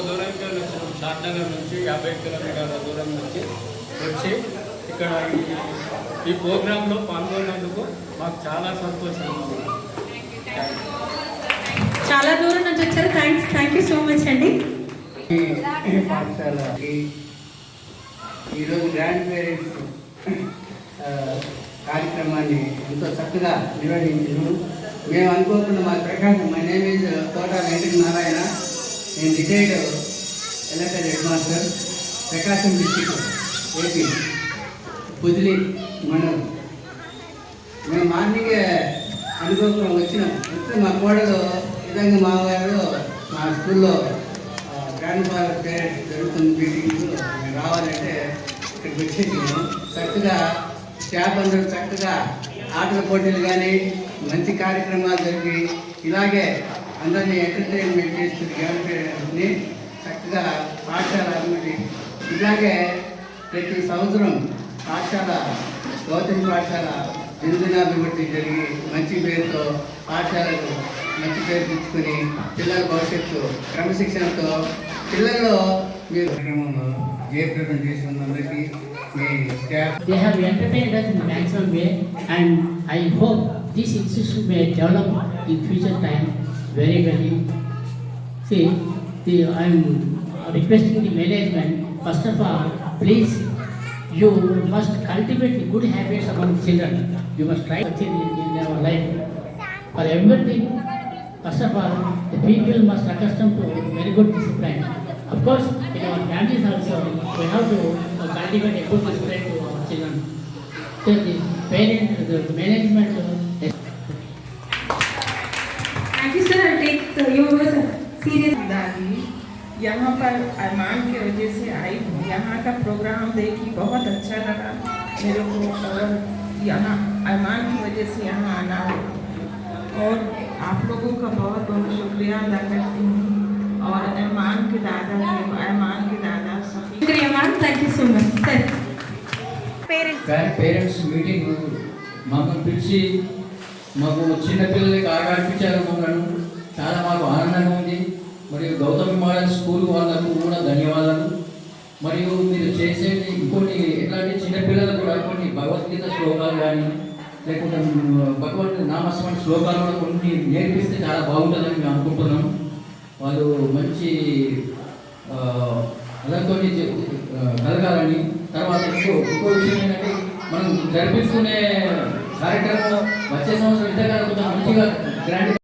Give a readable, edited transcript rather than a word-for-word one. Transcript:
దూరంకి వచ్చినాం, షాద్నగర్ నుంచి 50 కిలోమీటర్ల దూరం నుంచి వచ్చి ఇక్కడ ఈ ప్రోగ్రాంలో పాల్గొన్నందుకు మాకు చాలా సంతోషంగా ఉంది. చాలా దూరం నుంచి వచ్చారు. థ్యాంక్ యూ సో మచ్ అండి. పాఠశాలకి ఈరోజు గ్రాండ్ పేరెంట్స్ కార్యక్రమాన్ని ఎంతో చక్కగా నిర్వహించారు. మేము అనుకోకుండా మా ప్రకాశం, మై నేమ్ ఈజ్ తోట వెంకట నారాయణ, నేను రిటైర్డ్ ఎలక్టెడ్ హెడ్ మాస్టర్, ప్రకాశం డిస్టిక్, ఏపీ, పొదిలి మండలం. మేము మార్నింగే అనుకోకుండా వచ్చినాం. వస్తే మా కోడలు విధంగా మా వారు మా స్కూల్లో గ్రాండ్ ఫాదర్ పేరెంట్స్ జరుగుతున్న మీటింగ్స్ మేము రావాలంటే ఇక్కడికి వచ్చేసాము. చక్కగా స్టాఫ్ అందరూ చక్కగా ఆటల పోటీలు కానీ మంచి కార్యక్రమాలు జరిగి ఇలాగే అందరినీ ఎంటర్టైన్మెంట్ చేస్తుంది. గ్రాండ్ పేరెంట్స్ని చక్కగా పాఠశాల అభివృద్ధి ఇలాగే ప్రతి సంవత్సరం పాఠశాల గౌతమి పాఠశాల దినదినాభివృద్ధి జరిగి మంచి పేరుతో పాఠశాలకు మంచి పేరు తెచ్చుకొని పిల్లల భవిష్యత్తు క్రమశిక్షణతో పిల్లల్లో మీరు క్రమంలో జయప్రదం చేసినందరికీ మీ staff. They have entertained us in the maximum way, and I hope this institution may develop in future time very well. See, I am requesting the management, first of all, please, you must cultivate the good habits among children. You must try to change in their life. For everything, first of all, the people must accustom to very good discipline. Of course, in our families also, we have to cultivate a good discipline to our children. So the parent, the management. Thank you sir. I'll take your serious. यहाँ पर अरमान की वजह से आई हूँ। यहाँ का programme देखी बहुत अच्छा लगा मेरे को, और यहाँ अरमान की वजह से यहाँ आना है। और आप लोगों का बहुत बहुत शुक्रिया अदा करती हूँ, और अरमान के दादा सभी। शुक्रिया ma'am, thank you so much sir. Parents meeting మాకు పిలిచి మాకు చిన్నపిల్లలకి ఆడిపించారు. మమ్మల్ని చాలా మాకు ఆనందంగా ఉంది. మరియు గౌతమి మోడల్ స్కూల్ వాళ్ళకు కూడా ధన్యవాదాలు. మరియు మీరు చేసేది ఇంకొన్ని ఎట్లాంటి చిన్నపిల్లలకు కూడా కొన్ని భగవద్గీత శ్లోకాలు కానీ లేకుంటే భగవద్ నామస్మరణ శ్లోకాలు కూడా కొన్ని నేర్పిస్తే చాలా బాగుంటుందని మేము అనుకుంటున్నాం. వాళ్ళు మంచి అలంతో కలగాలని. తర్వాత ఇంకో విషయం ఏంటంటే మనం జరిపించుకునే కార్యక్రమం వచ్చే సంవత్సరం ఇంతగా మంచిగా గ్రాండ్